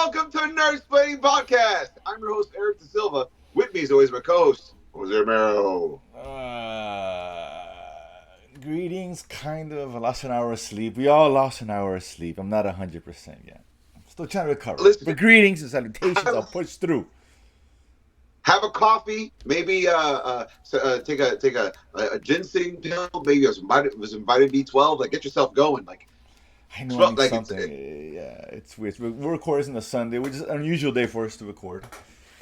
welcome to Nerdsplaining Podcast. I'm your host, Eric Da Silva. With me, as always, my co-host, Jose Romero. Greetings, kind of. I lost an hour of sleep. We all lost an hour of sleep. I'm not 100% yet. I'm still trying to recover. Listen, But greetings and salutations. I'll have, push through. have a coffee, maybe take a ginseng pill, maybe some vitamin B12. Like, get yourself going. I know I need Like something. Yeah, it's weird. We're recording on a Sunday, which is an unusual day for us to record.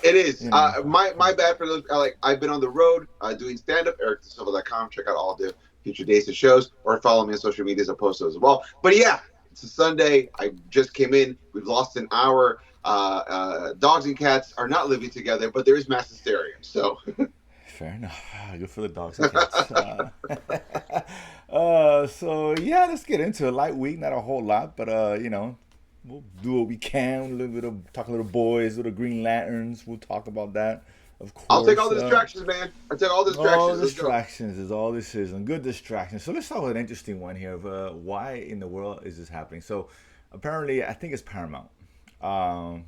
it is. You know. My bad for those. I've been on the road doing stand up. EricDaSilva.com. Check out all the future days and shows, or follow me on social medias. I'll post those as well. But yeah, it's a Sunday. I just came in. We've lost an hour. Dogs and cats are not living together, but there is mass hysteria. So Fair enough. Good for the dogs and cats. So yeah, let's get into a light week. Not a whole lot, but we'll do what we can. A little bit of talk, little boys, little Green Lanterns. We'll talk about that, of course. I'll take all the distractions, man. I'll take all the distractions. All distractions is all this is, and good distractions. So let's start with an interesting one here of why in the world is this happening. So apparently, I think it's Paramount,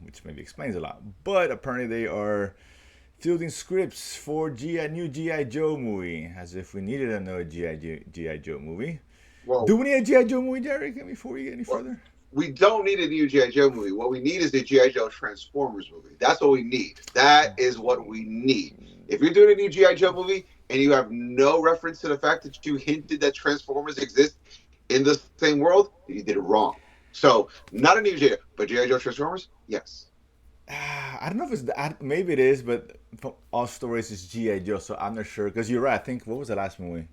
which maybe explains a lot. But apparently, they are fielding scripts for new G.I. Joe movie, as if we needed another G.I. Joe movie. Well, do we need a G.I. Joe movie, Derek, before we get any further? We don't need a new G.I. Joe movie. What we need is a G.I. Joe Transformers movie. That's what we need. That is what we need. If you're doing a new G.I. Joe movie and you have no reference to the fact that you hinted that Transformers exist in the same world, you did it wrong. So, not a new G.I. but G.I. Joe Transformers, yes. I don't know if it's maybe it is, but from all stories it's G.I. Joe, so I'm not sure. Because you're right. I think what was the last movie?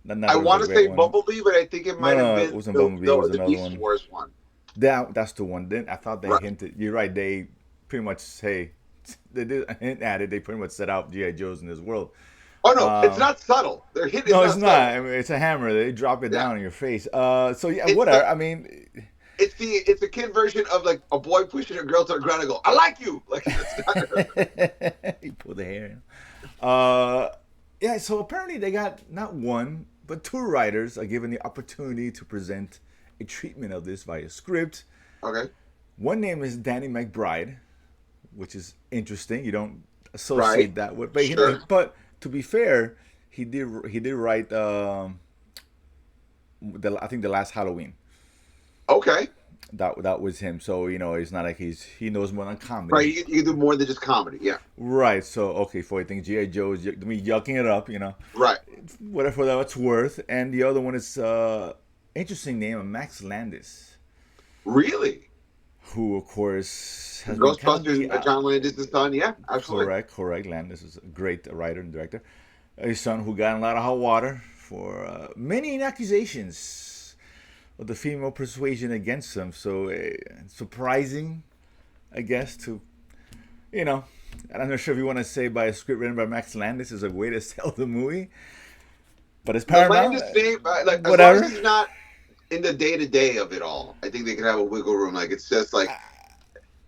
I want to say Bumblebee, but I think it might have been it wasn't Bumblebee. It was the another Beast one. Wars one. That's the one. Then I thought they hinted. You're right. They pretty much say they did a hint at it. They pretty much set out G.I. Joes in this world. Oh no, it's not subtle. They're hitting. No, it's not. I mean, it's a hammer. They drop it down in your face. So yeah, It's whatever. I mean, it's a kid version of like a boy pushing a girl to the ground and go, "I like you." Like it's not. You pull the hair. Yeah. So apparently they got not one but two writers are given the opportunity to present a treatment of this via script. Okay. One name is Danny McBride, which is interesting. You don't associate that with, but, but to be fair, he did write I think the last Halloween. Okay. That was him. So it's not like he knows more than comedy. Right. You do more than just comedy. Yeah. Right. So okay, for I think G.I. Joe is me yucking it up. Right. Whatever that's worth. And the other one is interesting name, Max Landis. Really? Who of course has Ghostbusters, John Landis' son. Yeah, absolutely. Correct. Landis is a great writer and director. His son who got in a lot of hot water for many accusations of the female persuasion against him. So surprising, I guess, to I'm not sure if you want to say by a script written by Max Landis is a way to sell the movie, but it's Paramount. Landis name, like whatever. As long as he's not in the day-to-day of it all, I think they can have a wiggle room. Like it's just like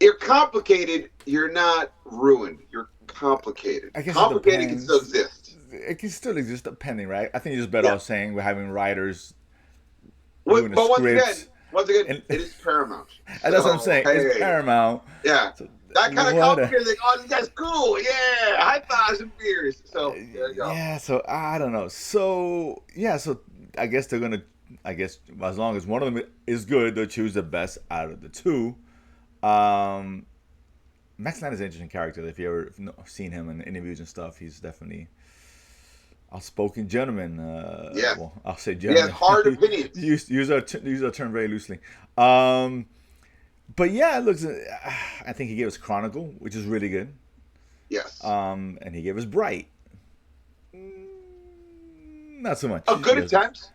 you're complicated, you're not ruined. You're complicated. I guess complicated can still exist. It can still exist, depending, right? I think you're just better off saying we're having writers. But once again, it is Paramount. That's what I'm saying. It's Paramount. Yeah. So, that kind of complicated. Like, oh, this guy's cool. Yeah, high fives and beers. So there you go. Yeah. So I don't know. So yeah. So I guess they're gonna. I guess as long as one of them is good, they'll choose the best out of the two. Max Landis is an interesting character. If you ever seen him in interviews and stuff, he's definitely outspoken gentleman. Well, I'll say gentleman. Yeah, hard opinions. use our term very loosely. But yeah, it looks. I think he gave us Chronicle, which is really good. Yes. And he gave us Bright. Not so much. A good attempt.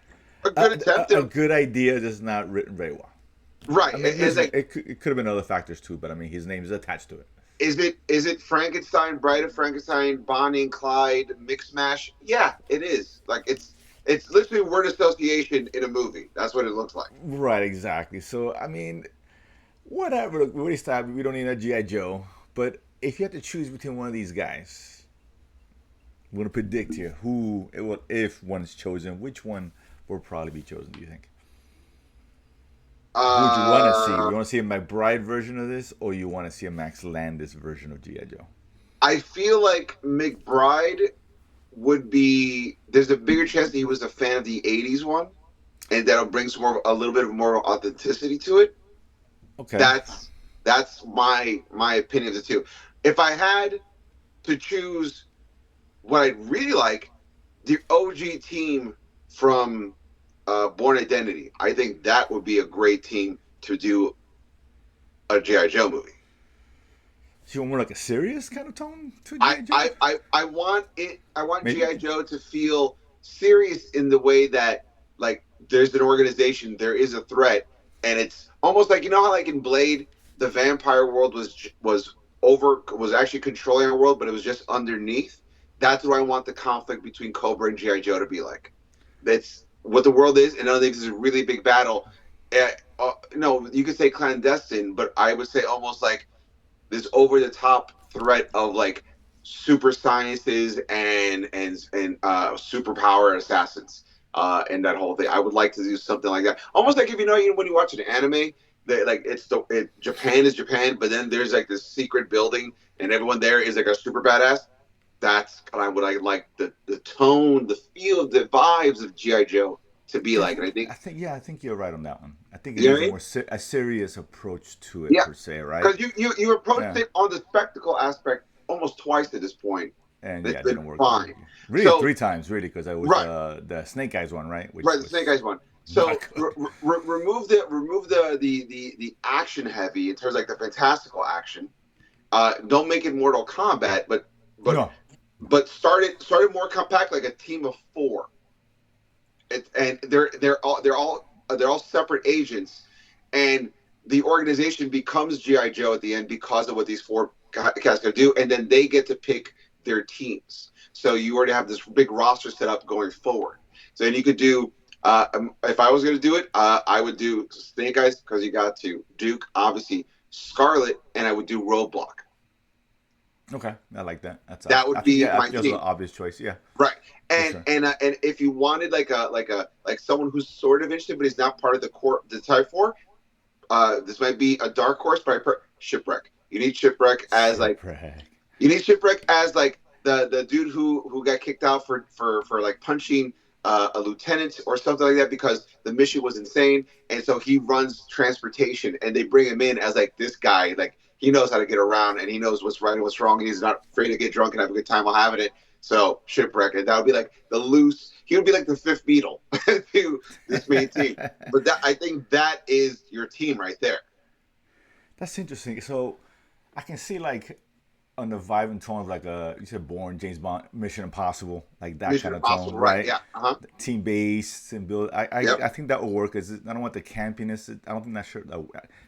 A good idea, just not written very well. Right. I mean, it could have been other factors too, but I mean, his name is attached to it. Is it Frankenstein, Bride of Frankenstein, Bonnie and Clyde, Mix Mash? Yeah, it is. Like it's literally word association in a movie. That's what it looks like. Right, exactly. So I mean, whatever. We already stopped. We don't need a G.I. Joe. But if you have to choose between one of these guys, I'm going to predict here who it will, if one is chosen, which one will probably be chosen, do you think? Who would you want to see? You Uh, want to see a McBride version of this, or you want to see a Max Landis version of GI Joe? I feel like McBride would be. There's a bigger chance that he was a fan of the '80s one, and that'll bring some more, a little bit of more authenticity to it. Okay. That's my opinion of the two. If I had to choose what I'd really like, the OG team from Born Identity. I think that would be a great team to do a GI Joe movie. So you want more like a serious kind of tone to I GI Joe? I I want it. I want Maybe. GI Joe to feel serious in the way that like there's an organization, there is a threat, and it's almost like, you know how like in Blade the vampire world was actually controlling our world, but it was just underneath. That's what I want the conflict between Cobra and GI Joe to be like. That's what the world is, and I think this is a really big battle. No, you could say clandestine, but I would say almost like this over the top threat of like super sciences and superpower assassins and that whole thing. I would like to do something like that. Almost like if you know, when you watch an anime, that like Japan is Japan, but then there's like this secret building and everyone there is like a super badass. That's kind of what I like, the tone, the feel, the vibes of GI Joe to be Yeah, like. And I think, I think you're right on that one. I think it you know needs what a I mean? more a serious approach to it Yeah, per se, right? because you approached Yeah. it on the spectacle aspect almost twice at this point. And It's yeah, it been didn't work. fine. Really, So three times, really, because I was right, the Snake Eyes one, right? Which right, the Snake was Eyes one. not So good. remove the action heavy in terms of like the fantastical action. Don't make it Mortal Kombat, but No. start it more compact, like a team of four. And they're all separate agents, and the organization becomes GI Joe at the end because of what these four cats can do, and then they get to pick their teams. So you already have this big roster set up going forward. So then you could do. If I was going to do it, I would do Snake Eyes because you got to Duke, obviously Scarlet, and I would do Roadblock. Okay, I like that. That's That I would think be yeah, I my think that's an team. obvious choice. Yeah, Right. for And sure. and if you wanted like someone who's sort of interested but he's not part of the core the type four, this might be a dark horse, but Shipwreck. You need Shipwreck as like Shipwreck. the dude who got kicked out for like punching a lieutenant or something like that because the mission was insane, and so he runs transportation, and they bring him in as like this guy, like he knows how to get around and he knows what's right and what's wrong, and he's not afraid to get drunk and have a good time while having it. So Shipwreck, and that would be like the loose. He would be like the fifth Beatle to this main team. But that, I think that is your team right there. That's interesting. So I can see like on the vibe and tone of like you said Bourne, James Bond, Mission Impossible, like that Mission kind of tone, Impossible, right? right? Yeah. Uh huh. Team based and build. Yep. I think that will work. Cause I don't want the campiness. I don't think that shirt.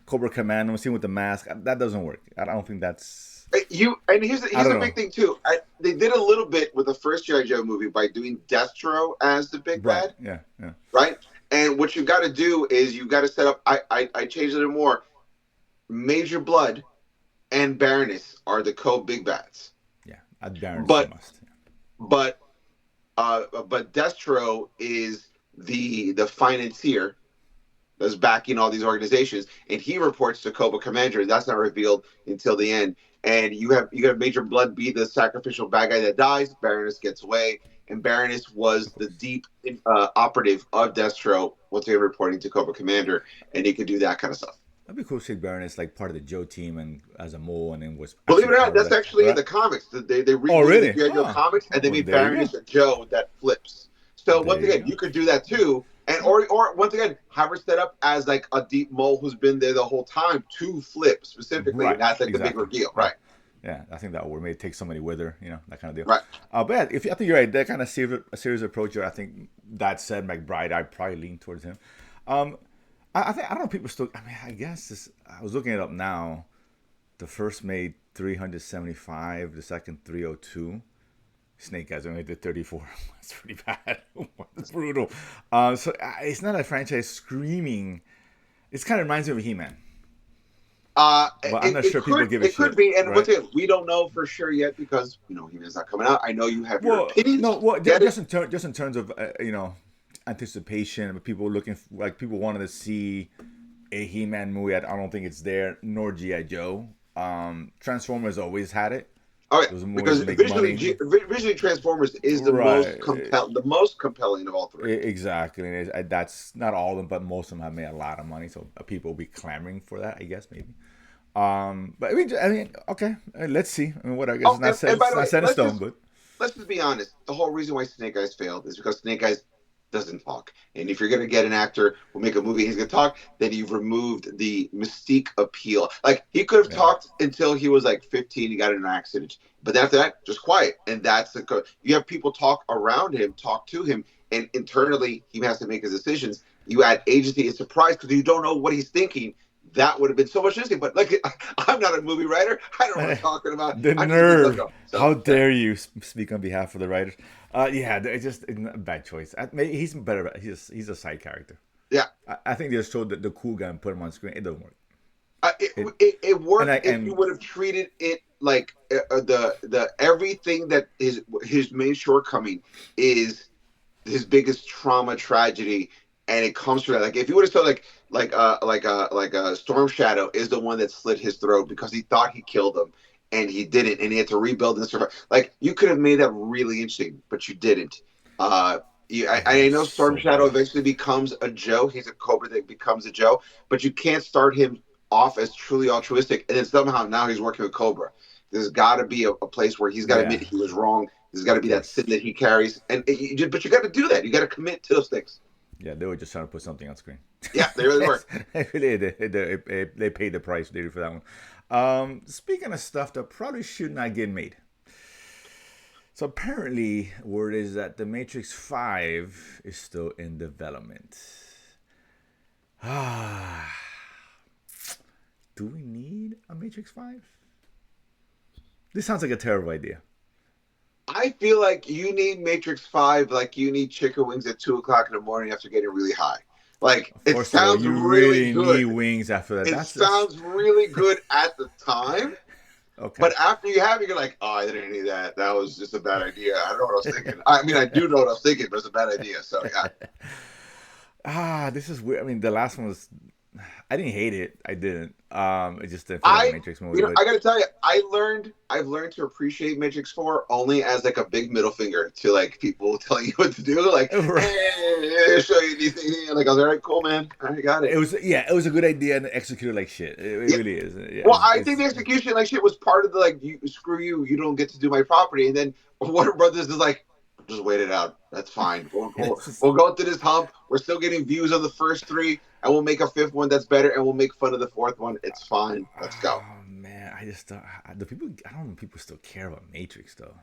Cobra Commando, seen with the mask. That doesn't work. I don't think that's. You and here's I here's don't the know. big thing too. They did a little bit with the first GI Joe movie by doing Destro as the big Right. bad, Yeah. Yeah. right? And what you got to do is you got to set up. I changed it more. Major Blood and Baroness are the co big bads, Yeah. Darren's a but must. but but Destro is the financier that's backing all these organizations, and he reports to Cobra Commander. That's not revealed until the end. And you have Major Blood be the sacrificial bad guy that dies. Baroness gets away, and Baroness was the deep operative of Destro. Once again, reporting to Cobra Commander, and he could do that kind of stuff. That'd be cool to see Baroness like part of the Joe team and as a mole, and then was Believe actually it or not, part of that's the actually in right. the comics. They Oh, rebooted the really? G.I. Joe Huh. comics, and they Well, made there you go. Baroness a Joe that flips. So There once you again, go. you could do that too, and or once again, have her set up as like a deep mole who's been there the whole time to flip specifically, Right. and that's like the big Exactly. reveal, Yeah. right? Yeah, I think that would maybe take somebody with her, that kind of deal. Right. But yeah, if I think you're right, that kind of serious approach. I think that said, McBride, I probably lean towards him. Um, I think I don't know. People still. I mean, I guess I was looking it up now. The first made 375, the second 302. Snake Eyes only did 34. That's pretty bad. That's brutal. So it's not a franchise screaming. It kind of reminds me of He-Man, but I'm not It sure people could give a it could shit, be, and once right? again, we don't know for sure yet because He-Man's not coming out. I know you have your Well, no, opinions. well, Get it? just in terms of anticipation, people looking like people wanted to see a He-Man movie. I don't think it's there, nor GI Joe. Transformers always had it. Oh yeah, Those movies because make money. visually Transformers is Right. the most compelling of all three. Exactly. And that's not all of them, but most of them have made a lot of money. So people will be clamoring for that, I guess, maybe. But I mean, okay. Let's see. I mean, what I guess Oh, it's not set. and by It's the not way, set in stone, but let's just be honest. The whole reason why Snake Eyes failed is because Snake Eyes doesn't talk. And if you're going to get an actor who make a movie, he's going to talk, then you've removed the mystique appeal. Like, he could have yeah. talked until he was like 15, he got in an accident. But after that, just quiet. And that's the. You have people talk around him, talk to him, and internally, he has to make his decisions. You add agency and surprise because you don't know what he's thinking. That would have been so much interesting. But like, I'm not a movie writer. I don't know what I'm talking about. The I just think nerve! so, How dare you speak on behalf of the writers? Yeah, it's just a bad choice. He's better. He's a side character. Yeah, I think they just showed the cool guy and put him on screen. It doesn't work. It worked if you and would have treated it like the everything that his main shortcoming is his biggest trauma tragedy, and it comes from that. Like if you would have said Storm Shadow is the one that slit his throat because he thought he killed him and he didn't, and he had to rebuild and survive. Like you could have made that really interesting, but you didn't. I know Storm so Shadow bad. eventually becomes a Joe. He's a Cobra that becomes a Joe, but you can't start him off as truly altruistic, and then somehow now he's working with Cobra. There's got to be a place where he's got to Yeah, admit he was wrong. There's got to of be that sin course. that he carries, but you got to do that. You got to commit to those things. Yeah, they were just trying to put something on screen. Yeah, they really were. They paid the price they did for that one. Speaking of stuff that probably should not get made. So apparently, word is that the Matrix 5 is still in development. Ah, do we need a Matrix 5? This sounds like a terrible idea. I feel like you need Matrix 5 like you need chicken wings at 2 o'clock in the morning after getting really high. Like it First of all, sounds you really really good. need wings after that. It That's sounds really good at the time. okay. But after you have it, you're like, oh, I didn't need that. That was just a bad idea. I don't know what I was thinking. I mean, I do know what I was thinking, but it's a bad idea. So, yeah. This is weird. I mean, the last one was. I didn't hate it. I didn't. It just didn't feel like a Matrix movie. But I got to tell you, I've learned to appreciate Matrix 4 only as like a big middle finger to like people telling you what to do. Like, hey, show you anything. Like, I was all right, cool, man. I got it. it was a good idea and executed like shit. It Yeah. really is. Yeah, Well, I think the execution like shit was part of the like, screw you, you don't get to do my property. And then Warner Brothers is like, just wait it out. That's fine. We'll go through this hump. We're still getting views on the first three, and we'll make a fifth one that's better, and we'll make fun of the fourth one. It's fine. Let's go. Oh man, I just the people. I don't know if people still care about Matrix though.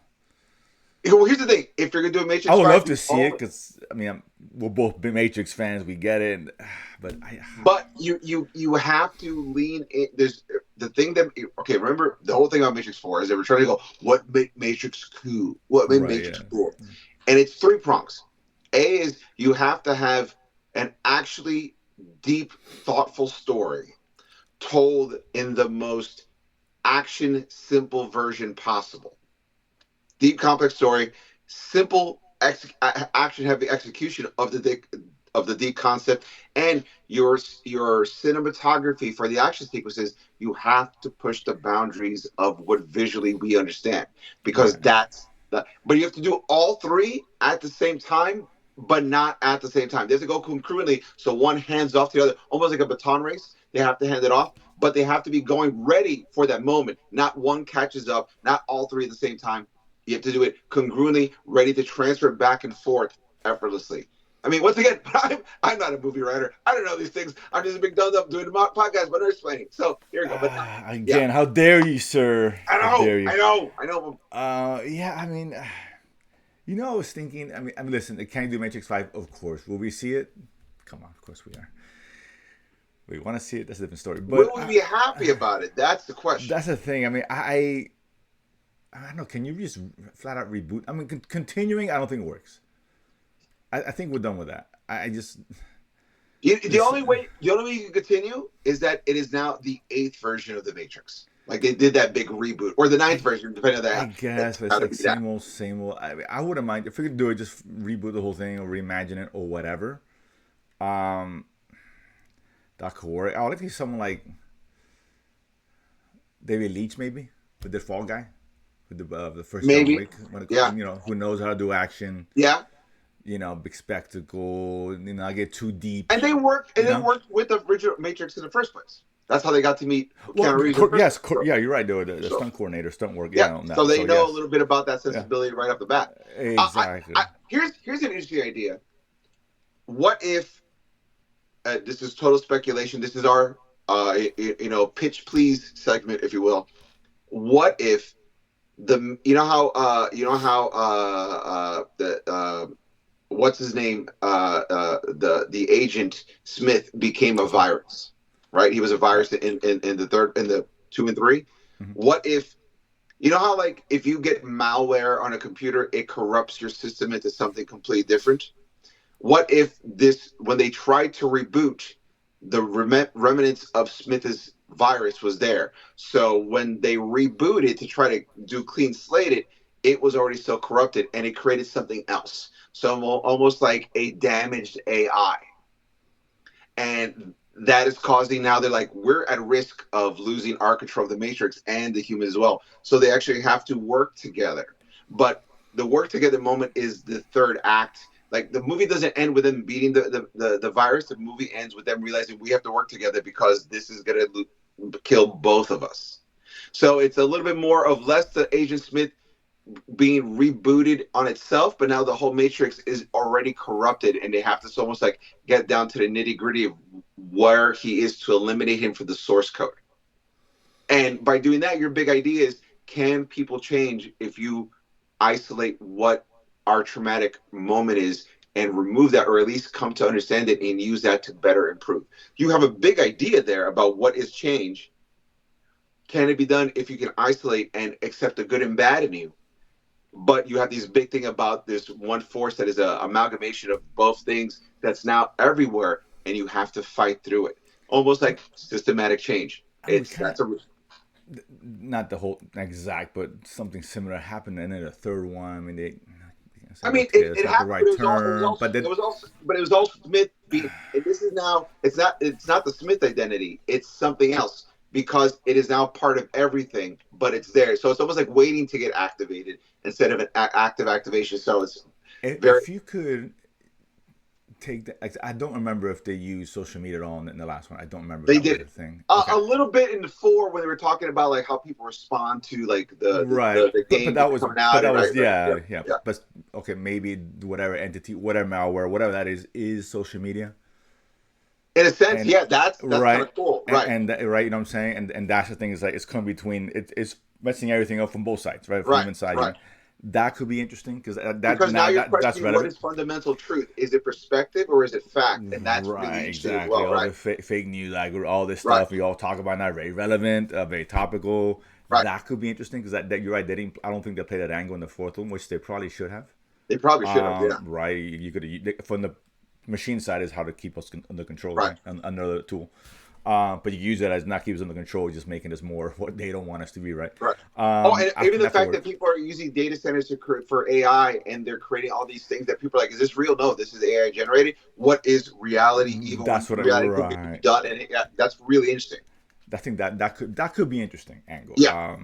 Well, here's the thing: if you're gonna do a Matrix, I would 5, love to see it because I mean we're both big Matrix fans. We get it, but you have to lean in. There's the thing that remember the whole thing about Matrix 4 is they were trying to go what made Matrix cool, what made Matrix cool, and it's three prongs. A is you have to have an actually deep, thoughtful story told in the most action simple version possible. Deep, complex story, simple action heavy execution of the deep concept, and your cinematography for the action sequences. You have to push the boundaries of what visually we understand because that's the. But you have to do all three at the same time, but not at the same time. They have to go concurrently, so one hands off to the other, almost like a baton race. They have to hand it off, but they have to be going ready for that moment. Not one catches up, not all three at the same time. You have to do it congruently, ready to transfer back and forth effortlessly. I mean, once again, I'm not a movie writer. I don't know these things. I'm just a big dumb up doing a podcast about Nerdsplaining. So here we go. But again, how dare you, sir? How dare you? I know. Yeah, I mean, I was thinking. I mean, listen. Can you do Matrix 5? Of course. Will we see it? Come on, of course we are. We want to see it. That's a different story. But will we be happy about it? That's the question. That's the thing. I mean, I don't know. Can you just flat out reboot? I mean, continuing, I don't think it works. I think we're done with that. I just the only way you can continue is that it is now the 8th version of the Matrix. Like they did that big reboot, or the 9th version, depending on that. I guess, but it's like same old. I wouldn't mind if we could do it. Just reboot the whole thing or reimagine it or whatever. that could work. I would like to see someone like David Leitch, maybe, with the Fall Guy, with the first John Maybe. Wick. When it, Yeah. who knows how to do action. Yeah. Big spectacle. Not get too deep. And they worked. And You they know. worked with the original Matrix in the first place. That's how they got to meet Well, Keanu Reeves in the first yes, place. yeah, you're right. The So stunt coordinator, stunt work, yeah. on So that. they So know a yes, little bit about that yeah, sensibility right off the bat. exactly. Here's an interesting idea. What if this is total speculation? This is our pitch please segment, if you will. What if the what's his name the agent Smith became a virus, right? He was a Yeah. virus in the third, in the 2 and 3. Mm-hmm. What if you know how, like, if you get malware on a computer, it corrupts your system into something completely different? What if this, when they tried to reboot, the remnants of Smith's virus was there? So when they rebooted to try to do clean slate it was already so corrupted and it created something else. So almost like a damaged AI. And that is causing, now they're like, we're at risk of losing our control of the Matrix and the human as well. So they actually have to work together. But the work together moment is the third act. Like, the movie doesn't end with them beating the virus. The movie ends with them realizing we have to work together because this is going to kill both of us. So it's a little bit more of less the Agent Smith being rebooted on itself, but now the whole Matrix is already corrupted, and they have to almost like get down to the nitty gritty of where he is to eliminate him from the source code. And by doing that, your big idea is, can people change if you isolate what our traumatic moment is and remove that, or at least come to understand it and use that to better improve? You have a big idea there about what is change. Can it be done if you can isolate and accept the good and bad in you? But you have this big thing about this one force that is an amalgamation of both things that's now everywhere, and you have to fight through it. Almost like systematic change. That's a not the whole exact, but something similar happened, and then the third one. I mean, it it not the happened, right term, but it was all Smith being. And this is now, it's not the Smith identity. It's something else, because it is now part of everything, but it's there. So it's almost like waiting to get activated instead of an active activation. So it's if you could take the, I don't remember if they used social media at all in the last one. I don't remember. They that did was a thing. Okay. A little bit in the 4 when they were talking about like how people respond to like the game, but that was coming out. Yeah. But okay, maybe whatever entity, whatever malware, whatever that is social media. In a sense, yeah, that's right. Kind of cool, right? And right, you know what I'm saying? And that's the thing, is like it's coming between it's messing everything up from both sides, right? From right, human side, right. That could be interesting because now you're questioning what is fundamental truth. Is it perspective or is it fact? And that's right, really interesting exactly. as well, all right? the fake news, like all this stuff we all talk about now, very relevant, very topical. Right. That could be interesting because that you're right. They didn't. I don't think they played that angle in the fourth one, which they probably should have. They probably should have. Yeah. Right. You could, from the machine side, is how to keep us under control. Right. Another tool. But you use it as not keep us under control, just making us more what they don't want us to be, right? Right. And even the fact that people are using data centers for AI, and they're creating all these things that people are like, is this real? No, this is AI generated. What is reality? Even that's what reality could be done, and that's really interesting. I think that could be interesting angle. Yeah.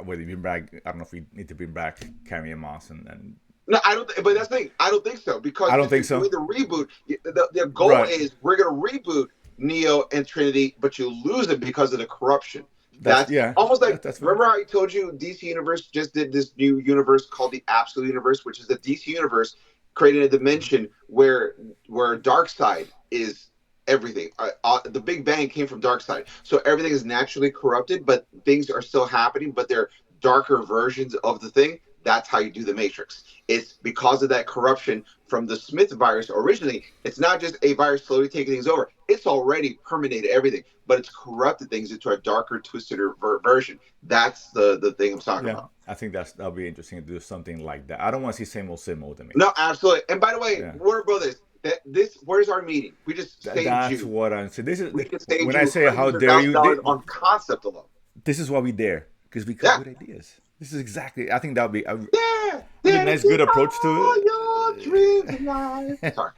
Whether you bring back, I don't know if we need to bring back Carrie Moss and no, I don't. But that's the thing. I don't think so, because I don't think so. With the reboot, the goal is we're going to reboot Neo and Trinity, but you lose it because of the corruption. That's almost like, remember how I told you DC Universe just did this new universe called the Absolute Universe, which is the DC Universe creating a dimension where Darkseid is everything. The Big Bang came from Darkseid, so everything is naturally corrupted, but things are still happening, but they're darker versions of the thing. That's how you do the Matrix. It's because of that corruption from the Smith virus originally. It's not just a virus slowly taking things over. It's already permeated everything, but it's corrupted things into a darker, twisted version. That's the thing I'm talking about. I think that'll be interesting to do something like that. I don't want to see same old to me. No, absolutely. And by the way, Warner Brothers, where's our meeting? We just saved you. That's what I'm saying. This is when I say how dare you on concept alone. This is why we dare, because we come with ideas. This is exactly. I think that would be. I mean, nice, good approach to all your dreams in life. it. Sorry.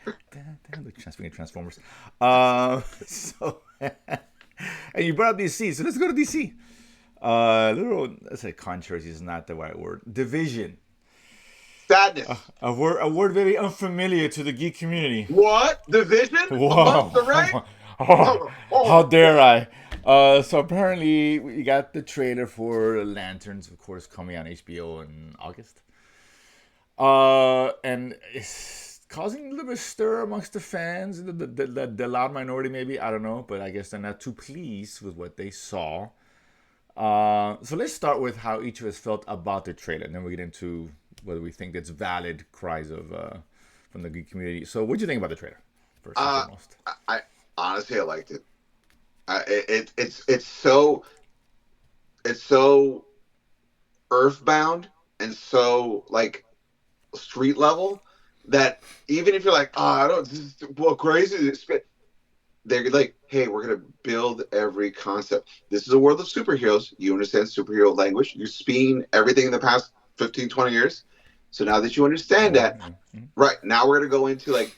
Speaking of Transformers, so and you brought up DC, so let's go to DC. Little, let's say controversy is not the right word. Division, Sadness. a word very unfamiliar to the geek community. What? Division amongst the ranks? Whoa! Oh, how dare I? So apparently we got the trailer for Lanterns, of course, coming on HBO in August. And it's causing a little bit of stir amongst the fans, the loud minority, maybe, I don't know, but I guess they're not too pleased with what they saw. So let's start with how each of us felt about the trailer, and then we get into whether we think that's valid cries of from the geek community. So, what do you think about the trailer? First and foremost, I honestly I liked it. It's so earthbound and so like street level that even if you're like, oh, I don't, this is well crazy. They're like, hey, we're gonna build every concept. This is a world of superheroes. You understand superhero language. You've seen everything in the past 15, 20 years. So now that you understand that, right now we're gonna go into like,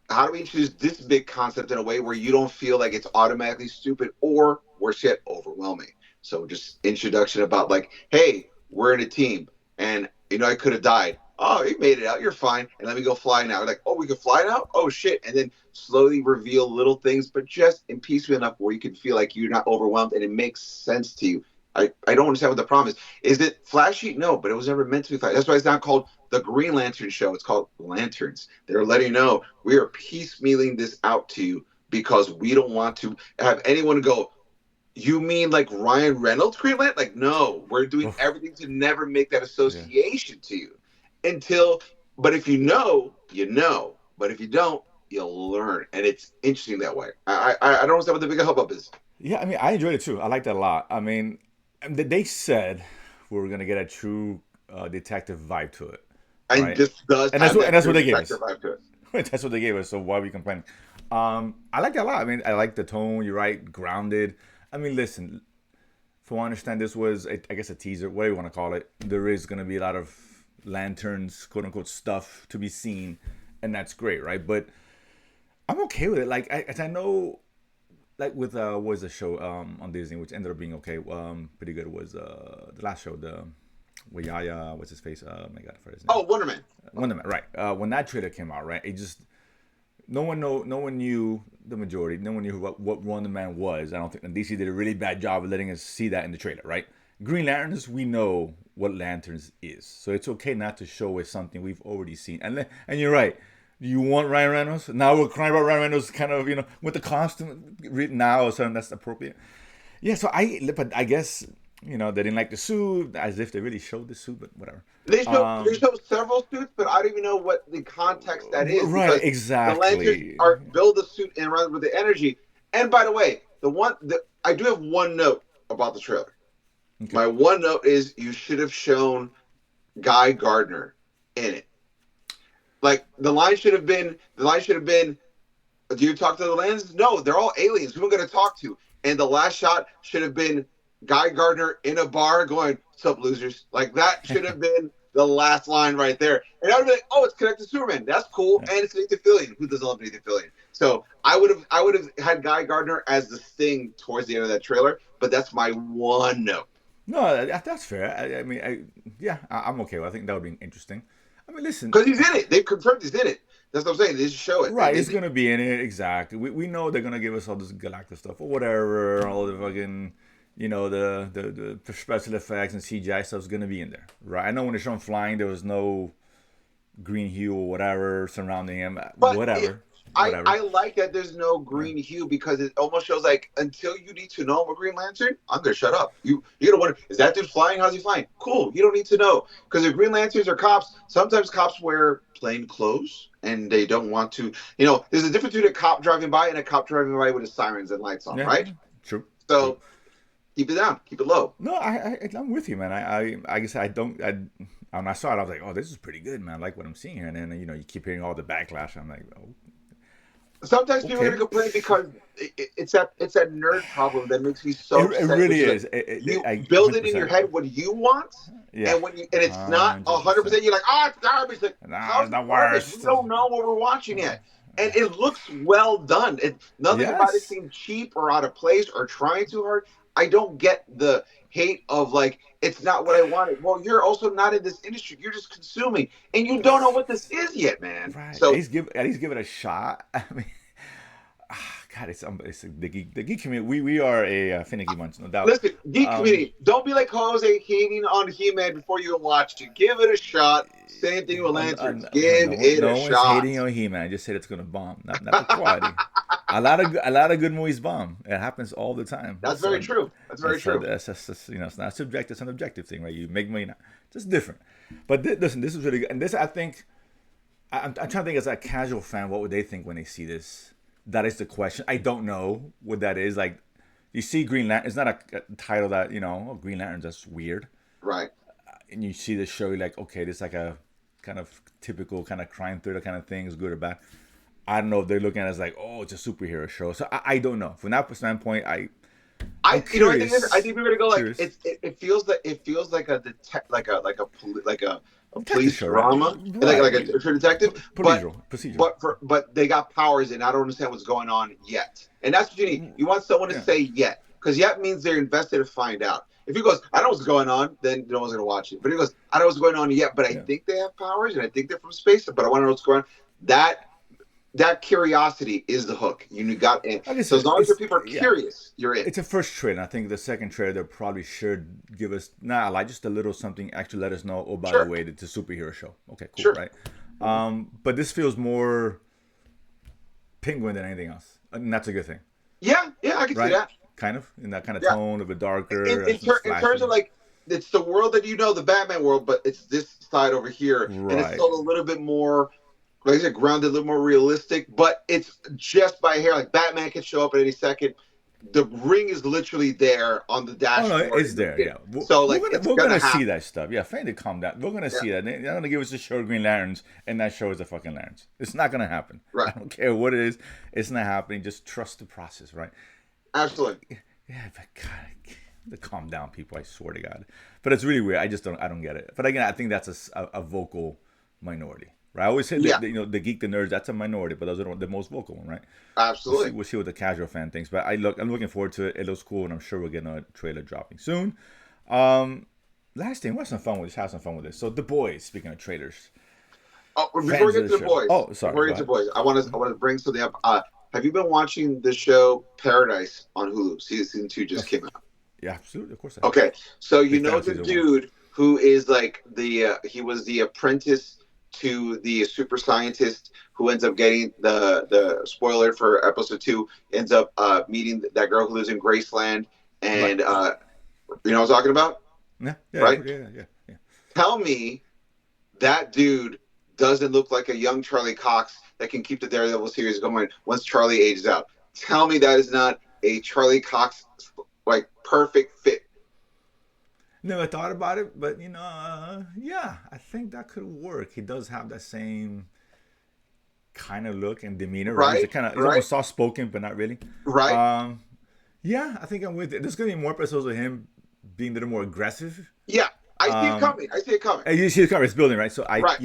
how do we introduce this big concept in a way where you don't feel like it's automatically stupid or worse yet overwhelming. So just introduction about like, hey, we're in a team and I could have died. Oh, you made it out, you're fine, and let me go fly now. Like, oh, we can fly now? Oh shit. And then slowly reveal little things, but just in peaceful enough where you can feel like you're not overwhelmed and it makes sense to you. I don't understand what the problem is. Is it flashy? No, but it was never meant to be flashy. That's why it's not called the Green Lantern Show. It's called Lanterns. They're letting you know we are piecemealing this out to you because we don't want to have anyone go, you mean like Ryan Reynolds Green Lantern? Like, no, we're doing everything to never make that association to you but if you know, you know. But if you don't, you'll learn. And it's interesting that way. I don't understand what the big hubbub is. Yeah, I mean, I enjoyed it too. I liked it a lot. I mean, they said we were gonna get a true detective vibe to it, And right? this does And that's what they gave us. vibe to it. That's what they gave us. So why are we complaining? I like that a lot. I mean, I like the tone. You're right, grounded. I mean, listen. From what I understand, this was, I guess, a teaser, whatever you want to call it. There is going to be a lot of lanterns, quote unquote, stuff to be seen, and that's great, right? But I'm okay with it. Like, as I know, like with what was the show on Disney, which ended up being okay, pretty good, was the last show, the with Yaya, what's his face? My God, I forgot his name. Oh, Wonder Man. Wonder Man, right? When that trailer came out, right? It just no one knew the majority. No one knew what Wonder Man was. I don't think, and DC did a really bad job of letting us see that in the trailer, right? Green Lanterns, we know what Lanterns is, so it's okay not to show us something we've already seen. And you're right. You want Ryan Reynolds? Now we're crying about Ryan Reynolds, kind of, with the costume written now or something that's appropriate. Yeah, so but I guess they didn't like the suit, as if they really showed the suit, but whatever. They show several suits, but I don't even know what the context that is. Right, exactly. The Lanterns build the suit and run with the energy. And by the way, I do have one note about the trailer. Okay. My one note is you should have shown Guy Gardner in it. Like the line should have been, do you talk to the lands? No, they're all aliens. Who am I going to talk to? And the last shot should have been Guy Gardner in a bar going, "Sup, losers?" Like that should have been the last line right there. And I would be like, "Oh, it's connected to Superman. That's cool." And it's Nathan Fillion. Who doesn't love Nathan Fillion? So I would have had Guy Gardner as the Sting towards the end of that trailer. But that's my one note. No, that's fair. I'm okay with it. I think that would be interesting. I mean, listen, because he's in it. They've confirmed he's in it. That's what I'm saying. They just show it. Right, he's going to be in it. Exactly. We know they're going to give us all this Galactus stuff or whatever. All the fucking, the special effects and CGI stuff's going to be in there. Right. I know when they show him flying, there was no green hue or whatever surrounding him. But whatever. I like that there's no green hue because it almost shows like until you need to know I'm a Green Lantern, I'm gonna shut up. You're gonna wonder, is that dude flying? How's he flying? Cool. You don't need to know because the Green Lanterns are cops. Sometimes cops wear plain clothes and they don't want to. There's a difference between a cop driving by and a cop driving by with his sirens and lights on, right? True. So keep it down, keep it low. No, I'm with you, man. I guess I don't. When I saw it, I was like, oh, this is pretty good, man. I like what I'm seeing here. And then you keep hearing all the backlash. I'm like, oh. Sometimes people are going Okay. to complain because it's that nerd problem that makes me so It upset. Which really is like is. you I build it in your 100%. head what you want, Yeah. and it's not 100%. 100%. You're like, oh, it's garbage. Like, Nah, how's the it garbage? We worst. don't know what we're watching yet, and it looks well done. Nothing about it Yes. seemed cheap or out of place or trying too hard. I don't get the hate of like it's not what I wanted. Well, you're also not in this industry. You're just consuming, and you don't know what this is yet, man. Right. So At least give it a shot. I mean, God, it's the geek community. We are a finicky bunch, no doubt. listen, geek Um, community, don't be like Jose hating on He-Man before you even watch it. Give it a shot. Same thing with Lanterns. Give it a no one's hating shot. on He-Man. I just said it's gonna bomb, not the quality. A lot of good movies bomb. It happens all the time. That's very true. That's very true. That's it's not subjective. It's an objective thing, right? You make money, not just different. But listen, this is really good, and this I think I'm trying to think as a casual fan, what would they think when they see this? That is the question. I don't know what that is. Like, you see Green Lantern. It's not a title that oh, Green Lantern. That's weird. Right. And you see the show, you're like, okay, this is like a kind of typical kind of crime thriller kind of thing. Is good or bad? I don't know if they're looking at it as like, oh, it's a superhero show. So I don't know. From that standpoint, I'm I think curious. I think we're gonna go like Curious. it feels like a a Detective police show, right? drama, like Right. a true detective, Procedural. but they got powers and I don't understand what's going on yet. And that's what you need. You want someone to Yeah. say yet, because yet means they're invested to find out. If he goes, I know what's going on, then no one's gonna watch it. But he goes, I know what's going on yet, but I Yeah. think they have powers and I think they're from space, but I want to know what's going on. That curiosity is the hook. You got in. Like I So as said, long as your people are curious, you're in. it's a first trailer. I think the second trailer they probably should give us like just a little something. Actually, let us know. Oh, by the Sure. way, it's a superhero show. Okay, cool, Sure. right? But this feels more Penguin than anything else, and that's a good thing, Yeah, I can see right? that. Kind of in that kind of Yeah. tone of a darker, In terms of like it's the world that the Batman world, but it's this side over here, and it's right? still a little bit more, like I said, grounded, a little more realistic. But it's just by hair. Like Batman can show up at any second. The ring is literally there on the Oh dashboard. no, it's there. Yeah, So like we're gonna see happen. that stuff. Yeah, Fanny, calm down. We're gonna see that. They're not gonna give us a show of Green Lanterns, and that show is the fucking Lanterns. It's not gonna happen. Right. I don't care what it is. It's not happening. Just trust the process, right? Absolutely. Yeah, but God, calm down, people. I swear to God. But it's really weird. I don't get it. But again, I think that's a vocal minority, right? I always say that the geek, the nerds, that's a minority, but those are the most vocal one, right? Absolutely. We'll see what the casual fan thinks. But I'm looking forward to it. It looks cool, and I'm sure we'll get a trailer dropping soon. Last thing, we'll have some fun with this. Have some fun with this. So, The Boys. Speaking of trailers, Oh, before we get to the boys, oh, sorry. Before we get to the boys, I want to bring something up. Have you been watching the show Paradise on Hulu? Season 2 just came out. Yeah, absolutely. Of course. I Okay, so you Big know fan the of season dude who is like he was the apprentice to the super scientist who ends up getting the spoiler for episode 2, ends up meeting that girl who lives in Graceland, and you know what I'm talking about? Yeah, Right? Yeah. Tell me that dude doesn't look like a young Charlie Cox that can keep the Daredevil series going once Charlie ages out. Tell me that is not a Charlie Cox like perfect fit. Never thought about it, but yeah, I think that could work. He does have that same kind of look and demeanor, right? He's almost soft spoken, but not really. Right. Yeah, I think I'm with it. There's gonna be more episodes of him being a little more aggressive. Yeah, I see it coming. And you see the cover, it's building, right? So right.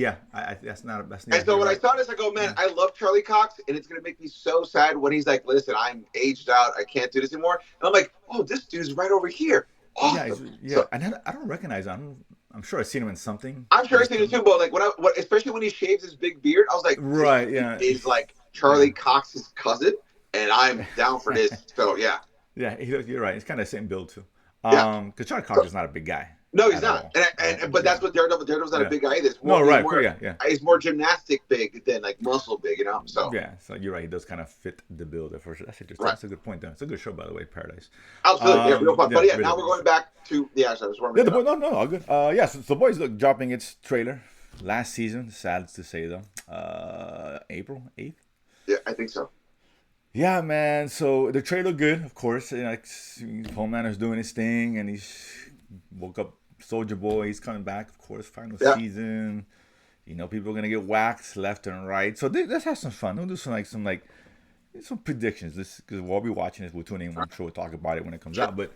That's not. And so when I saw this, I go, man, I love Charlie Cox, and it's gonna make me so sad when he's like, listen, I'm aged out, I can't do this anymore. And I'm like, oh, this dude's right over here. Awesome. Yeah. So, and I don't recognize him. I'm sure I've seen him in something. I'm sure I've seen it too, but like especially when he shaves his big beard, I was like, right, yeah, is like Charlie Cox's cousin, and I'm down for this. So yeah. Yeah, you're right. It's kind of the same build too. Yeah. Because Charlie Cox is not a big guy. No, he's not. But that's what Daredevil's not a big guy either. He's more gymnastic big than like muscle big, So yeah, so you're right. He does kind of fit the build for sure. That's interesting. Right. That's a good point. Though. It's a good show, by the way, Paradise. Absolutely, real fun. But really now we're going back to the actual. No, all good. So The Boys dropping its trailer last season. Sad to say though. April 8th. Yeah, I think so. Yeah, man. So the trailer good, of course. Homelander's doing his thing, and he's woke up. Soldier Boy, he's coming back, of course. Final season. People are gonna get waxed left and right. So let's have some fun. We'll do some some predictions. This because we'll be watching this. We'll tune in. I'm sure we'll talk about it when it comes Sure. out. But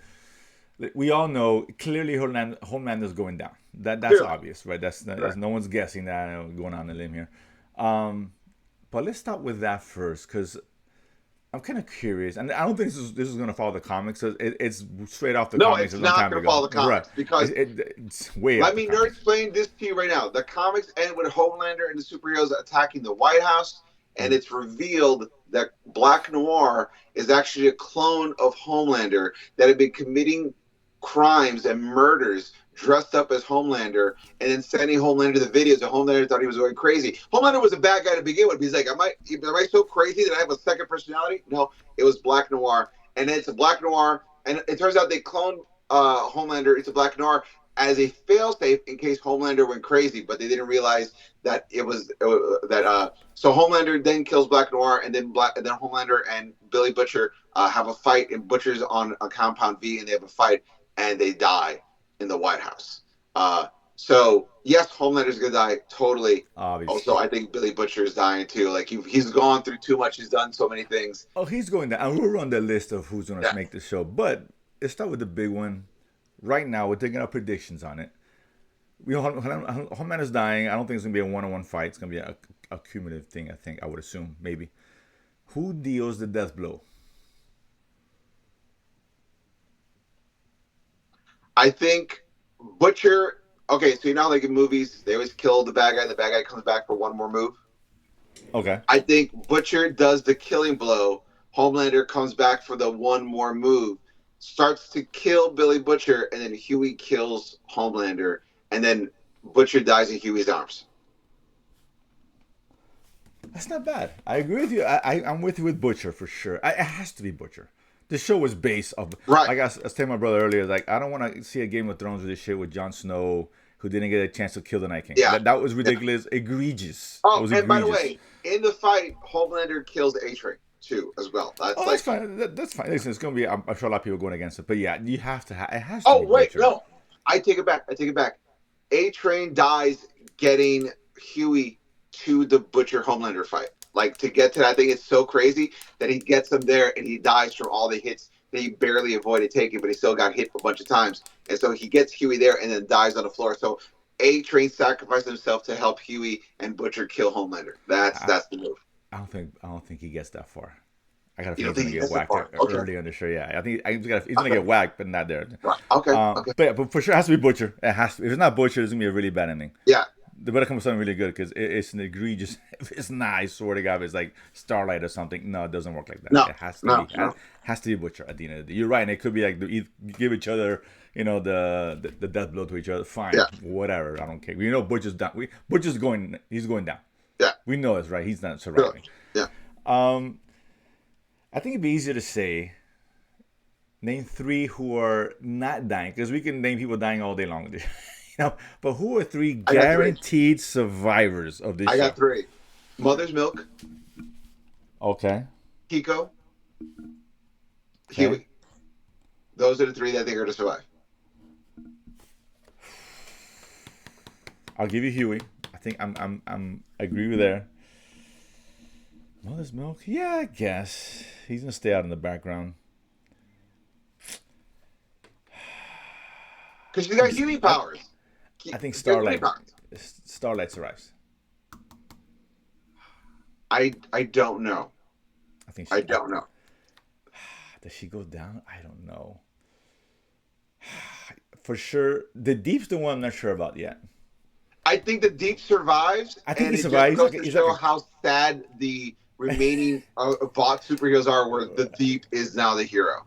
we all know clearly Homelander's going down. That's Clearly. obvious, right? That's Right. no one's guessing that. Going on the limb here. But let's start with that first because I'm kind of curious, and I don't think this is going to follow the comics. It's straight off the No, comics it's a long not time going to ago. follow the Right? comics because It's way let off the me nerd comics. explain this to you right now. The comics end with Homelander and the superheroes attacking the White House, and it's revealed that Black Noir is actually a clone of Homelander that had been committing crimes and murders dressed up as Homelander and then sending Homelander the videos. And Homelander thought he was going crazy. Homelander was a bad guy to begin with. He's like, am I so crazy that I have a second personality? No, it was Black Noir. And then it's a Black Noir. And it turns out they cloned Homelander into Black Noir as a failsafe in case Homelander went crazy, but they didn't realize that it was that. So Homelander then kills Black Noir, and then Homelander and Billy Butcher have a fight, and Butcher's on a Compound V, and they have a fight, and they die in the White House. So yes, Homelander's gonna die totally. Obviously. Also, I think Billy Butcher is dying too. Like he's gone through too much. He's done so many things. Oh, he's going down. And we're on the list of who's going to Yeah. make the show. But let's start with the big one. Right now, we're taking our predictions on it. Homelander's dying. I don't think it's going to be a one-on-one fight. It's going to be a cumulative thing, I think. I would assume, maybe. Who deals the death blow? I think Butcher. Okay, so you know how like in movies they always kill the bad guy. The bad guy comes back for one more move. Okay. I think Butcher does the killing blow. Homelander comes back for the one more move, starts to kill Billy Butcher, and then Huey kills Homelander, and then Butcher dies in Huey's arms. That's not bad. I agree with you. I'm with you with Butcher for sure. It has to be Butcher. The show was based of Right. Like I was telling my brother earlier, like I don't want to see a Game of Thrones with this shit with Jon Snow who didn't get a chance to kill the Night King. Yeah. That was ridiculous, egregious. Oh, It was and by the egregious. way, in the fight, Homelander kills A-Train too, as well. That's fine. That's fine. Listen, it's gonna be. I'm sure a lot of people are going against it, but yeah, you have to. It has to. Oh be wait, Butcher. no, I take it back. A-Train dies getting Huey to the Butcher Homelander fight. Like to get to that thing, it's so crazy that he gets him there and he dies from all the hits that he barely avoided taking, but he still got hit a bunch of times. And so he gets Huey there and then dies on the floor. So A-Train sacrificed himself to help Huey and Butcher kill Homelander. That's the move. I don't think he gets that far. I got a You don't feeling he's think he gonna get gets that whacked far? Okay. early on the show. Yeah, I think he's gonna get whacked, but not there. Right. Okay. But for sure, it has to be Butcher. It has to. If it's not Butcher, it's gonna be a really bad ending. Yeah. There better come with something really good because it's an egregious. If it's not, I swear to God, if it's like Starlight or something. No, it doesn't work like that. No, It has to no, be. no. Has to be Butcher at the end of the day. You're right, and it could be like give each other, the death blow to each other. Fine, Yeah. whatever. I don't care. We know Butcher's down. Butcher's going. He's going down. Yeah. We know it's right. He's not surviving. Yeah. I think it'd be easier to say name 3 who are not dying because we can name people dying all day long. But who are 3 got 3. guaranteed survivors of this show? I got 3. Mother's Milk, Okay. Kiko, Okay. Huey. Those are the 3 that I think are going to survive. I'll give you Huey. I think I'm agree with there. Mother's Milk? Yeah, I guess. He's gonna stay out in the background. Because she's got Huey powers. I think She's got Huey Starlight powers. Starlight survives. I don't know. I don't know. Does she go down? I don't know. For sure, the Deep's the one I'm not sure about yet. I think the Deep survives. I think and he it survives. Just goes He's to show like a- how sad the remaining bot superheroes are, where the Deep is now the hero.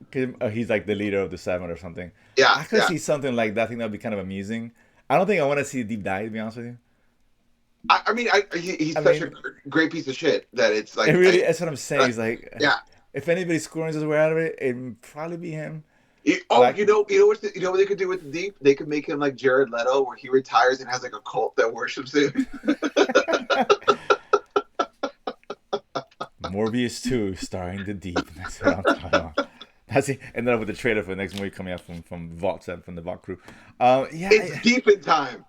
He's like the leader of the 7 or something. Yeah, I could yeah. see something like that. I think that'd be kind of amusing. I don't think I want to see Deep die, to be honest with you. He's such a great piece of shit that it's like. It really, that's what I'm saying. He's like, yeah. if anybody's scoring his way out of it, it'd probably be him. You know what they could do with the Deep? They could make him like Jared Leto, where he retires and has like a cult that worships him. Morbius 2 starring the Deep. That's what I'm talking about. That's it. Ended up with the trailer for the next movie coming out from Vault set from the Vault crew. Yeah, It's Deep in time.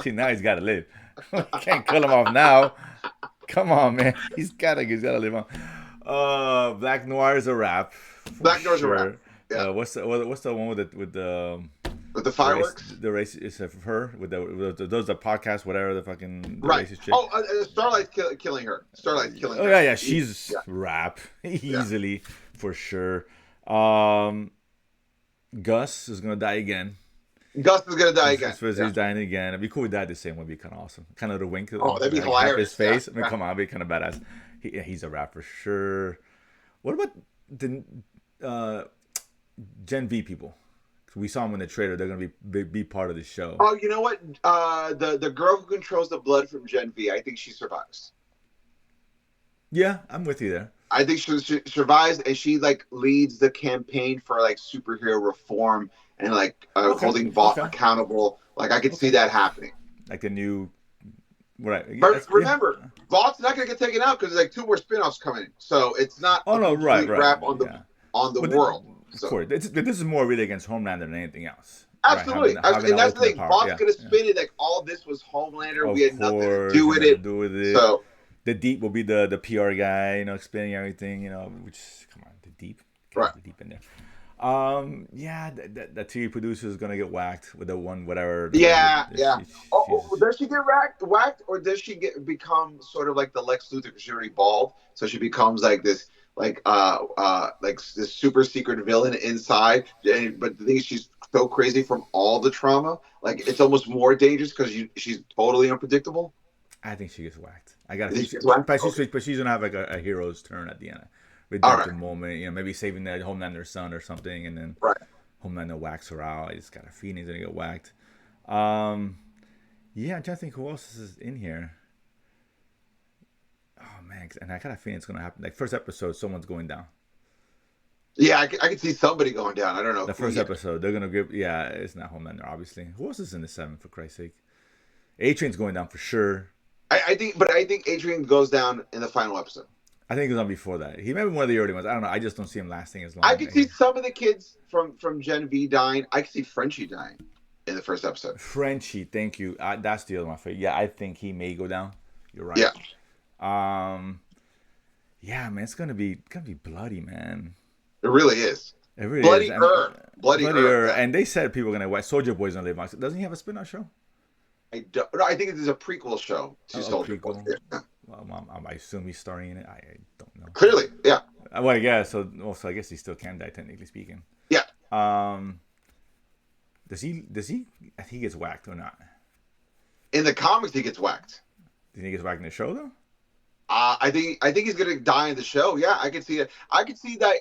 See, now he's got to live. Can't kill him off now. Come on, man. He's gotta live on. Black Noir is a rap for Black Noir's a rap. sure. Yeah. What's the one with With the the race fireworks. the race is her with the those the podcast whatever the fucking the Right. racist chick. Oh, Starlight's killing her. Starlight's killing Oh her. yeah, she's Yeah. rap Yeah. easily for sure. Um, Gus is gonna die again. Gus is gonna die again. He's Yeah. dying again. It'd be cool if he died the same. Would be kind of awesome. Kind of the wink. Oh, that'd be like half his hilarious. Yeah. face. I mean, come on, it'd be kind of badass. He's a rap for sure. What about the uh, Gen V people? We saw them in the trailer. They're gonna be part of the show. Oh, you know what? The girl who controls the blood from Gen V, I think she survives. Yeah, I'm with you there. I think she survives, and she like leads the campaign for like superhero reform and like holding Vought accountable. Like I could see that happening. Like the new, right? Yeah, But remember, Vaught's not going to get taken out because there's like 2 more spin-offs coming, so it's not Oh no, right. wrap on the world. Of course, this is more really against Homelander than anything else. Absolutely, Right? Having and that's the thing. power. Vaught's going to spin it like all this was Homelander. Of we had nothing to course, do with it. So the Deep will be the PR guy, explaining everything, which come on, the Deep, right. The Deep in there. Yeah, the TV producer is gonna get whacked with the one whatever. Yeah. Does she get whacked, or does she become sort of like the Lex Luthor because she's already bald, so she becomes like this, like this super secret villain inside. But the thing is, she's so crazy from all the trauma, like it's almost more dangerous because she's totally unpredictable. I think she gets whacked. I gotta think think, but she's gonna have like a hero's turn at the end. Redemptive moment, maybe saving that Homelander's son or something, and then Homelander whacks her out. I just got a feeling he's gonna get whacked. Yeah, I'm trying to think who else is in here. Oh man, and I got a feeling it's gonna happen. Like first episode, someone's going down. Yeah, I can see somebody going down. I don't know. The first episode, they're gonna give. Yeah, it's not Homelander, obviously. Who else is in the 7? For Christ's sake, A-Train's going down for sure. I think Adrian goes down in the final episode. I think it's on before that. He may be one of the early ones. I don't know. I just don't see him lasting as long. I could see some of the kids from Gen V dying. I could see Frenchie dying in the first episode. Frenchie, thank you. That's the other one. Yeah, I think he may go down. You're right. Yeah. Yeah, man, it's gonna be bloody, man. It really is. It really bloody is. Bloody. And they said people are gonna watch Soldier Boy's gonna live on. Doesn't he have a spin-off show? I don't. No, I think it is a prequel show to Soldier Boy. Yeah. Well, I assume he's starring in it. I don't know. Clearly, yeah. Well, yeah. So also, I guess he still can die, technically speaking. Yeah. Does he? I think he gets whacked or not? In the comics, he gets whacked. Do you think he gets whacked in the show though? I think he's gonna die in the show. Yeah, I could see it. I could see that.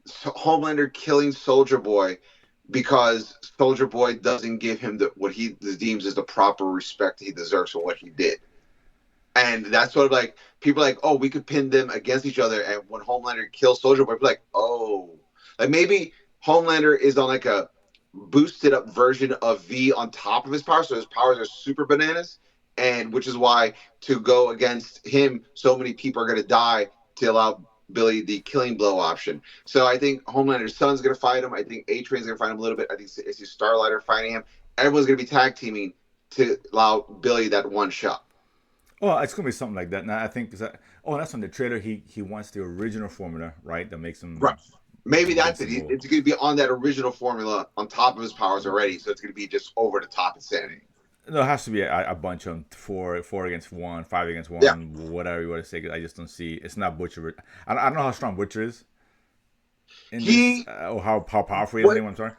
Homelander killing Soldier Boy because Soldier Boy doesn't give him what he deems as the proper respect he deserves for what he did. And that's sort of like people are like, oh, we could pin them against each other. And when Homelander kills Soldier Boy, people are like, oh, like maybe Homelander is on like a boosted up version of V on top of his powers. So his powers are super bananas. And which is why to go against him, so many people are going to die to allow Billy the killing blow option. So I think Homelander's son's going to fight him. I think A-Train's going to fight him a little bit. I think it's Starlighter fighting him. Everyone's going to be tag teaming to allow Billy that one shot. Oh, it's going to be something like that. Now I think that's on the trailer. He wants the original formula, right? That makes him right. Maybe that's it. It's going to be on that original formula on top of his powers already. So it's going to be just over the top insanity. There has to be a bunch of 4 against 1, 5 against 1, whatever you want to say. Cause I just don't see. It's not Butcher. I don't know how strong Butcher is. Or how powerful he is. I'm sorry.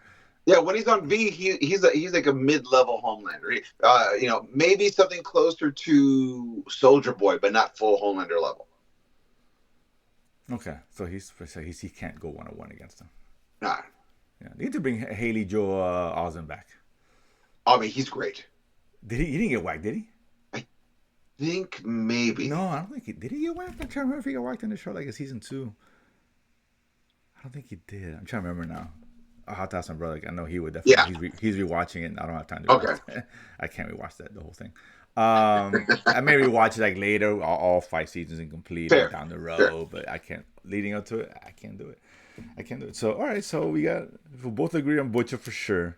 Yeah, when he's on V, he's like a mid-level Homelander. Maybe something closer to Soldier Boy, but not full Homelander level. Okay, so he can't go 1-on-1 against him. Nah. Yeah, they need to bring Haley Joel Osment back. I mean, he's great. He didn't get whacked, did he? I think maybe. No, I don't think he did. He get whacked? I'm trying to remember if he got whacked in the show, like in season 2. I don't think he did. I'm trying to remember now. I'll have to ask my brother. I know he would definitely. Yeah. He's rewatching it. And I don't have time to. Okay. I can't rewatch the whole thing. I may rewatch it like later, all 5 seasons and complete down the road. But I can't. Leading up to it, I can't do it. So all right. So we both agree on Butcher for sure.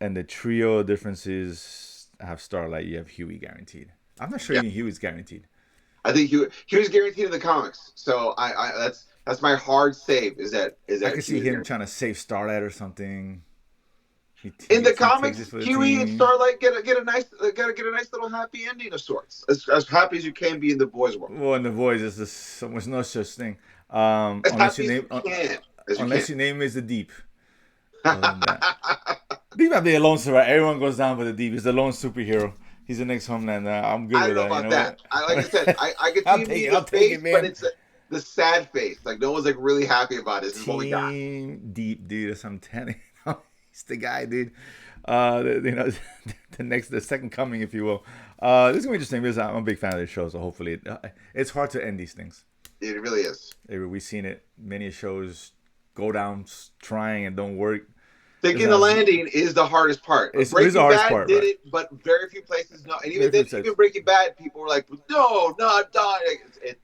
And the trio differences, have Starlight, you have Huey guaranteed. I'm not sure Yeah, even Huey's guaranteed. I think he was guaranteed in the comics. So I that's my hard save is I that could see Huey him guaranteed. trying to save Starlight or something. In the He takes it comics, for the Huey and team. Starlight get a nice get a nice little happy ending of sorts, as happy as you can be in the boys' world, Well, in the voice, there's just there's no such thing. as Unless your happy as you name, can, as you unless can. your name is the Deep. Other than that, Deep might be a lone survivor. Everyone goes down for the Deep. He's the lone superhero. He's the next Homeland. I'm good I don't with know that. You about know that. Like I said, what? I could see him being I'll the take it, face, but man. it's the sad face. Like no one's like really happy about it. This is what we got. Team Deep, dude. That's what I'm telling you. He's the guy, dude. You know, the second coming, if you will. This is gonna be interesting because I'm a big fan of this show, so hopefully it's hard to end these things. It really is. We've seen it. Many shows go down trying and don't work. Thinking the landing is the hardest part. It is the Breaking hardest Bad part, did right? it, but very few places know. And even Very then, few sides. even Breaking Bad, people were like, "No, not die."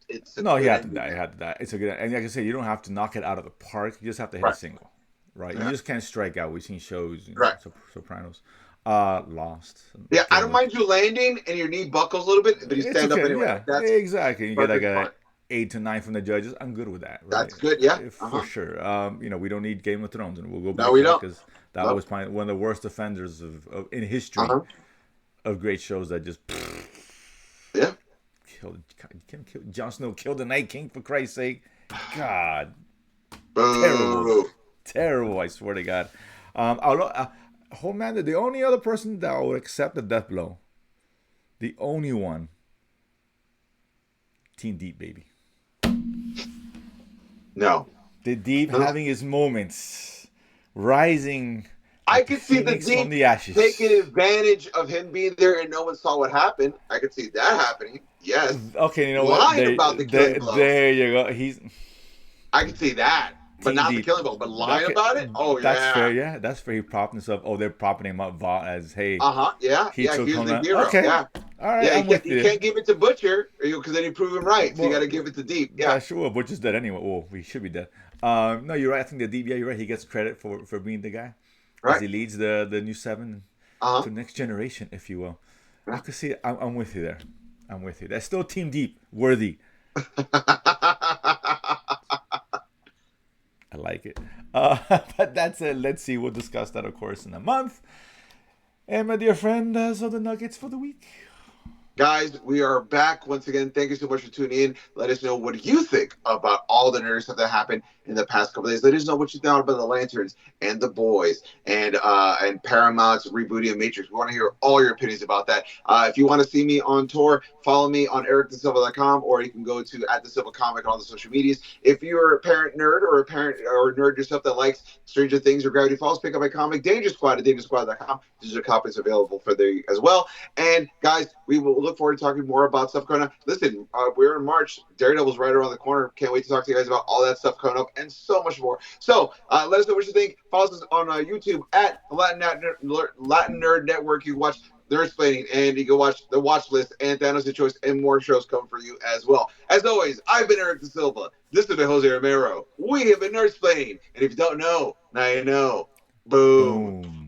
It's a No, he good had to ending. die. He had to die. It's a good, and like I said, you don't have to knock it out of the park. You just have to hit a Right. single, right? Yeah. You just can't strike out. We've seen shows, Right. Sopranos, Lost. Yeah, I Game don't of, mind you landing and your knee buckles a little bit, but you it's stand up okay. anyway. Yeah, Like, that's exactly. You get like perfect a fine. 8 to 9 from the judges. I'm good with that, right? That's good. Yeah. For sure. We don't need Game of Thrones, and we'll go No, back we to that don't. because that No. was probably one of the worst offenders of in Uh history huh. of great shows that just Yeah. killed Jon Snow killed the Night King for Christ's sake. God, terrible, Boo. terrible. I swear to God. Homelander, the only other person that would accept a death blow, the only one, Team Deep, baby. No. The Deep No. having his moments, rising I like the could see the phoenix from Deep the ashes. taking advantage of him being there and no one saw what happened. I could see that happening. Yes. Okay, you know what? Lying about the killing blow. There you go. He's I could see that. But Team not the Deep. killing blow. But lying Okay, about it? Oh, that's yeah. fair. Yeah, that's fair. He propped himself. Oh, they're propping him up as hey. Uh huh. Yeah. He Yeah. took He was the Homeland. hero. Okay. Yeah. All right, Yeah. I'm with You you. can't give it to Butcher because then you prove him right. So you Well, got to give it to Deep. Yeah. That's sure. Butcher's dead anyway. Well, he should be dead. No, you're right. I think the Deep. Yeah, you're right. He gets credit for being the guy as Right. he leads the new seven Uh to the next generation, if you will. I huh. could see. I'm with you there. I'm with you. That's still Team Deep worthy. I like it. But that's it. Let's see. We'll discuss that, of course, in a month. And my dear friend, those are the nuggets for the week. Guys, we are back once again. Thank you so much for tuning in. Let us know what you think about all the nerd stuff that happened in the past couple of days. Let us know what you thought about the Lanterns and the Boys and Paramount's rebooting of Matrix. We want to hear all your opinions about that. If you want to see me on tour, follow me on ericthesilva.com, or you can go to @thesilvacomic on all the social medias. If you're a parent nerd or a parent or a nerd yourself that likes Stranger Things or Gravity Falls, pick up my comic Danger Squad at dangersquad.com. Digital copies available for there as well. And guys, we will look forward to talking more about stuff coming up. Listen, we're in March. Daredevil's right around the corner. Can't wait to talk to you guys about all that stuff coming up and so much more. So let us know what you think. Follow us on YouTube at Latin Nerd Network. You can watch Nerdsplaining, and you can watch the watch list and Thanos' the Choice and more shows coming for you as well. As always, I've been Eric Da Silva. This has been Jose Romero. We have been Nerdsplaining. And if you don't know, now you know. Boom. Boom.